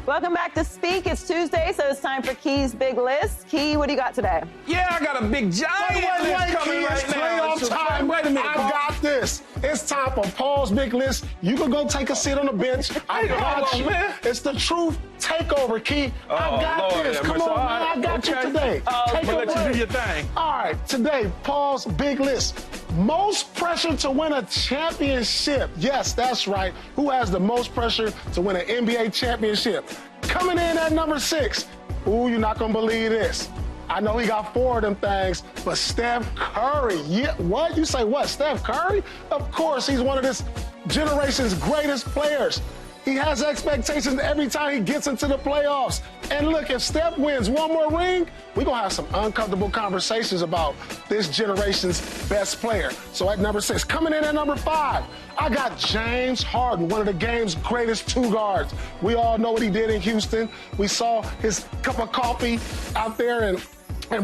Welcome back to Speak. It's Tuesday, so it's time for Key's Big List. Key, what do you got today? Yeah, I got a big giant list coming Key, right it's now. playoff time. Wait a minute, I Paul. got this. It's time for Paul's Big List. You can go take a seat on the bench. I got on, you. man. It's the Truth Takeover, Key. I got Lord, this. have Come mercy. on, All man. right, I got you okay. today. Take I'm gonna it let you away. do your thing. All right, today, Paul's Big List. Most pressure to win a championship. Yes, that's right. Who has the most pressure to win an NBA championship? Coming in at number 6. Ooh, you're not gonna believe this. I know he got 4 of them things, but Steph Curry. Yeah, what? You say what? Steph Curry? Of course, he's one of this generation's greatest players. He has expectations every time he gets into the playoffs. And look, if Steph wins one more ring, we're going to have some uncomfortable conversations about this generation's best player. So at number 6, coming in at number 5, I got James Harden, one of the game's greatest 2 guards. We all know what he did in Houston. We saw his cup of coffee out there in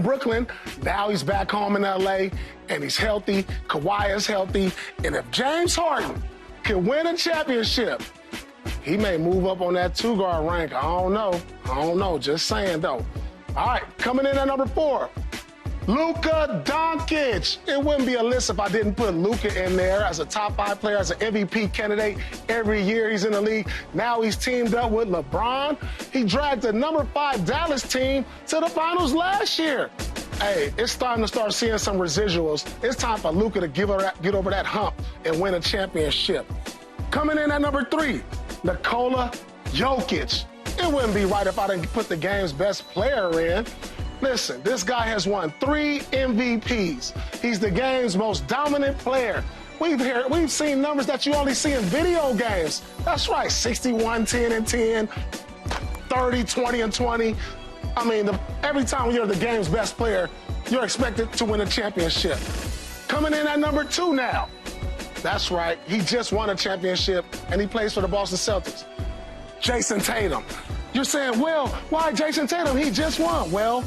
Brooklyn. Now he's back home in LA, and he's healthy. Kawhi is healthy. And if James Harden can win a championship, he may move up on that 2-guard rank. I don't know. Just saying, though. All right, coming in at number 4, Luka Doncic. It wouldn't be a list if I didn't put Luka in there as a top 5 player, as an MVP candidate. Every year he's in the league. Now he's teamed up with LeBron. He dragged the number 5 Dallas team to the finals last year. Hey, it's time to start seeing some residuals. It's time for Luka to get over that hump and win a championship. Coming in at number 3, Nikola Jokic. It wouldn't be right if I didn't put the game's best player in. Listen, this guy has won 3 MVPs. He's the game's most dominant player. We've seen numbers that you only see in video games. That's right, 61, 10, and 10, 30, 20, and 20. I mean, every time you're the game's best player, you're expected to win a championship. Coming in at number 2 now. That's right, he just won a championship, and he plays for the Boston Celtics. Jason Tatum. You're saying, well, why Jason Tatum? He just won. Well,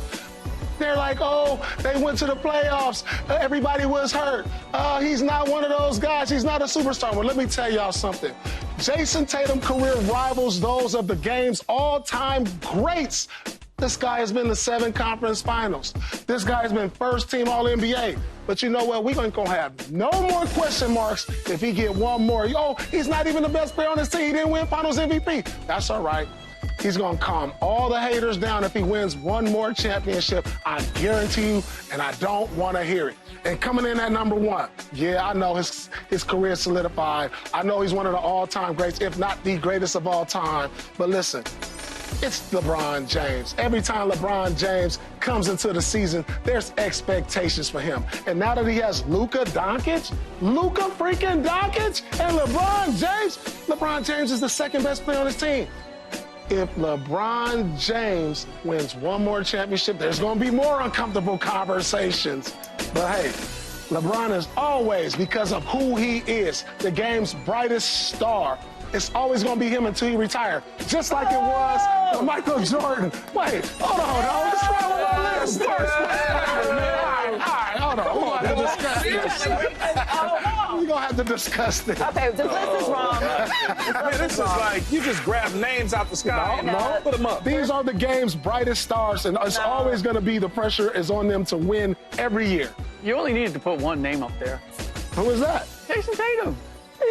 they're like, oh, they went to the playoffs. Everybody was hurt. He's not one of those guys. He's not a superstar. Well, let me tell y'all something. Jason Tatum's career rivals those of the game's all-time greats. This guy has been to 7 conference finals. This guy has been first-team All-NBA. But you know what? We're going to have no more question marks if he get one more. Oh, he's not even the best player on his team. He didn't win Finals MVP. That's all right. He's going to calm all the haters down if he wins one more championship. I guarantee you, and I don't want to hear it. And coming in at number 1, yeah, I know his career solidified. I know he's one of the all-time greats, if not the greatest of all time. But listen, it's LeBron James. Every time LeBron James comes into the season, there's expectations for him. And now that he has Luka freaking Doncic, and LeBron James is the second best player on his team. If LeBron James wins one more championship, there's going to be more uncomfortable conversations. But hey, LeBron is always, because of who he is, the game's brightest star. It's always going to be him until he retires, just like it was with Michael Jordan. Wait, hold on. What's wrong with all this? All right, hold on. We're going to discuss this. We're going to have to discuss this. Okay, the list is wrong. This is like, you just grab names out the sky and put them up. These are the game's brightest stars, and it's always going to be the pressure is on them to win every year. You only needed to put one name up there. Who is that? Jason Tatum.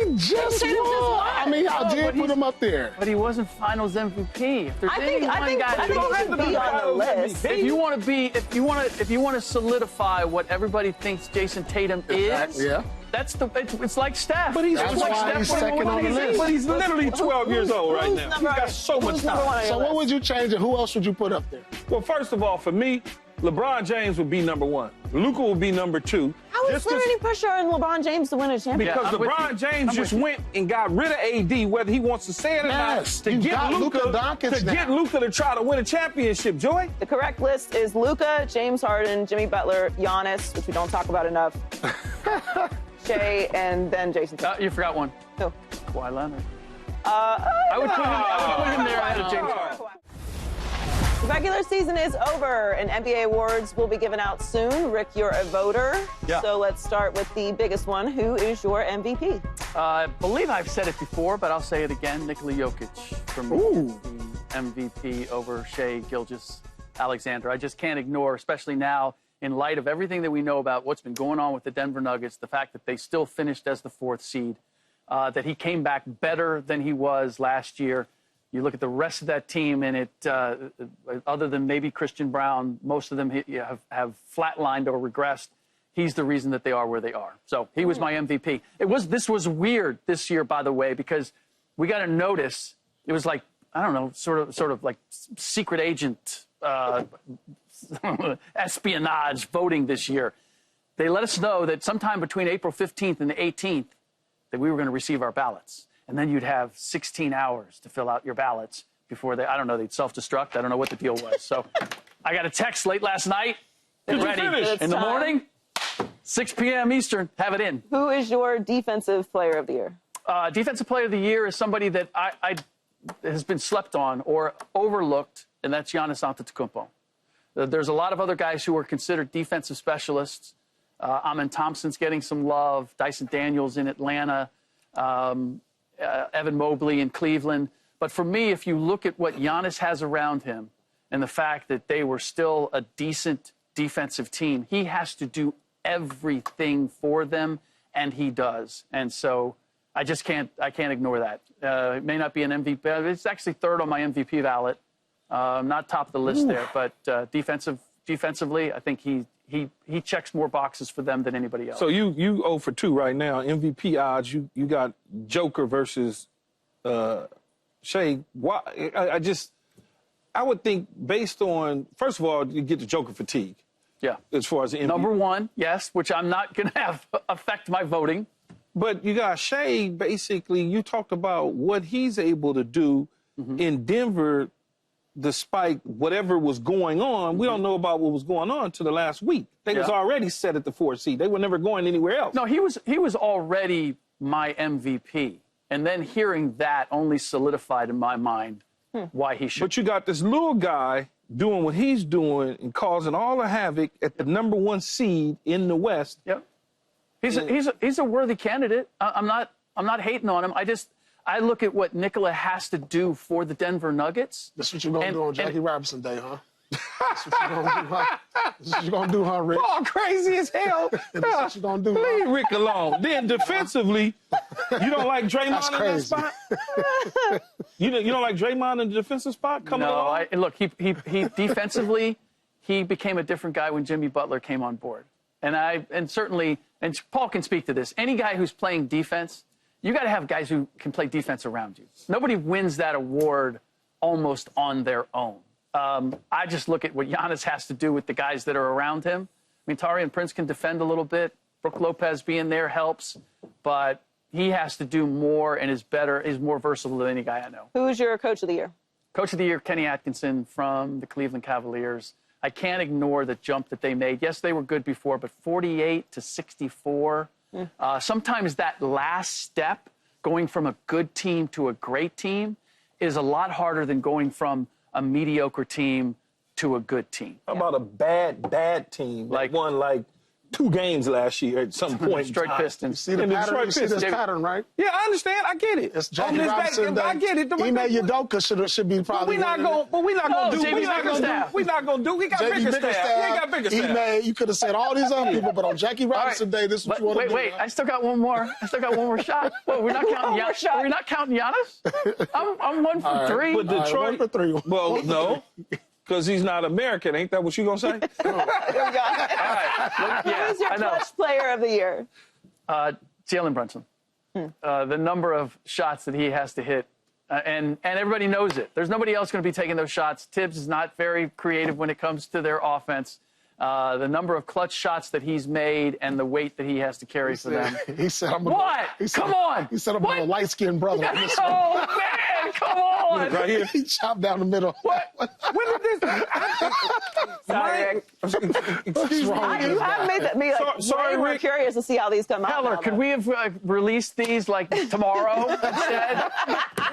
He just won. I mean, I did put him up there. But he wasn't Finals MVP. If there's I think he should be on the list. If you want to solidify what everybody thinks Jason Tatum is, yeah. It's like Steph. But he's That's like why Steph he's second on the list. But he's literally 12 years old right now. He's got so much time. So what would you change, and who else would you put up there? Well, first of all, for me, LeBron James would be number 1. Luka would be number 2. How is there any pressure on LeBron James to win a championship? Because LeBron James just went and got rid of AD, whether he wants to say it or not, to get Luka to try to win a championship, Joy. The correct list is Luka, James Harden, Jimmy Butler, Giannis, which we don't talk about enough, Shea, and then Jason Tatum. You forgot one. Who? Kawhi Leonard. I would put him there ahead of James Harden. The regular season is over, and NBA awards will be given out soon. Rick, you're a voter. Yeah. So let's start with the biggest one. Who is your MVP? I believe I've said it before, but I'll say it again. Nikola Jokic from Ooh. MVP over Shai Gilgeous-Alexander. I just can't ignore, especially now, in light of everything that we know about what's been going on with the Denver Nuggets, the fact that they still finished as the 4th seed, that he came back better than he was last year. You look at the rest of that team, and other than maybe Christian Brown, most of them have flatlined or regressed. He's the reason that they are where they are. So he was my MVP. This was weird this year, by the way, because we got a notice. It was like, I don't know, sort of like secret agent espionage voting this year. They let us know that sometime between April 15th and the 18th that we were going to receive our ballots. And then you'd have 16 hours to fill out your ballots before I don't know, they'd self-destruct. I don't know what the deal was. So I got a text late last night. Ready in the morning, 6 p.m. Eastern, have it in. Who is your defensive player of the year? Defensive player of the year is somebody that I has been slept on or overlooked, and that's Giannis Antetokounmpo. There's a lot of other guys who are considered defensive specialists. Amen Thompson's getting some love. Dyson Daniels in Atlanta. Evan Mobley in Cleveland. But for me, if you look at what Giannis has around him and the fact that they were still a decent defensive team, he has to do everything for them, and he does. And so I can't ignore that. It may not be an MVP. It's actually 3rd on my MVP ballot. Not top of the list there, but defensively, I think he checks more boxes for them than anybody else. So you 0 for 2 right now. MVP odds, you got Joker versus Shai. Why? I would think based on, first of all, you get the Joker fatigue. Yeah. As far as the MVP. Number 1, yes, which I'm not going to have affect my voting. But you got Shai, basically, you talked about what he's able to do in Denver despite whatever was going on. We don't know about what was going on until the last week. They was already set at the 4th seed. They were never going anywhere else. No, he was already my MVP. And then hearing that only solidified in my mind why he should. But you got this little guy doing what he's doing and causing all the havoc at the number 1 seed in the West. Yep. He's a worthy candidate. I'm not hating on him. I look at what Nikola has to do for the Denver Nuggets. That's what you're going to do on Jackie Robinson Day, huh? That's what you're going to do, huh? That's what you're going to do, huh, Rick? Oh, crazy as hell. That's what you're going to do, Leave Rick alone. Then defensively, you don't like Draymond in that spot? You don't like Draymond in the defensive spot coming along? No, look, he defensively, he became a different guy when Jimmy Butler came on board. And certainly, and Paul can speak to this, any guy who's playing defense, you got to have guys who can play defense around you. Nobody wins that award almost on their own. I just look at what Giannis has to do with the guys that are around him. I mean, Taurean Prince can defend a little bit. Brook Lopez being there helps. But he has to do more and is more versatile than any guy I know. Who is your coach of the year? Coach of the year, Kenny Atkinson from the Cleveland Cavaliers. I can't ignore the jump that they made. Yes, they were good before, but 48 to 64. Sometimes that last step, going from a good team to a great team, is a lot harder than going from a mediocre team to a good team. How about a bad team that won like 2 games last year at some point? Detroit Pistons. You see the pattern? You see this pattern, right? Yeah, I understand. I get it. It's Jackie Robinson Day. I get it. Ime Udoka should be probably. We're not going to do. We got bigger staff. We got bigger staff. Ime, you could have said all these other people, but on Jackie Robinson Day, this is what you want to do. Wait, I still got one more. shot. Well, we're not counting Giannis. Are we not counting Giannis? I'm 1 for 3. But Detroit. 1 for 3. Well, no. Because he's not American. Ain't that what you going to say? Who is your clutch player of the year? Jalen Brunson. The number of shots that he has to hit, and everybody knows it. There's nobody else going to be taking those shots. Tibbs is not very creative when it comes to their offense. The number of clutch shots that he's made and the weight that he has to carry for them. He said, Come on! He said, I'm a light-skinned brother. Oh, man! Come on! Right here. He chopped down the middle. What? When did this? Sorry, Excuse me. you have made me way more curious to see how these come out. Heller, could we have released these like tomorrow instead?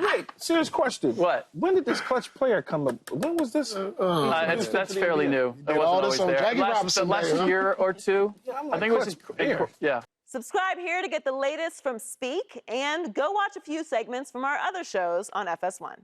Rick, serious question. What? When did this clutch player come up? When was this? That's fairly new. It wasn't all always this on there. Jackie Robinson Last Day, huh? year or two. Yeah, I think it was. Yeah. Subscribe here to get the latest from Speak, and go watch a few segments from our other shows on FS1.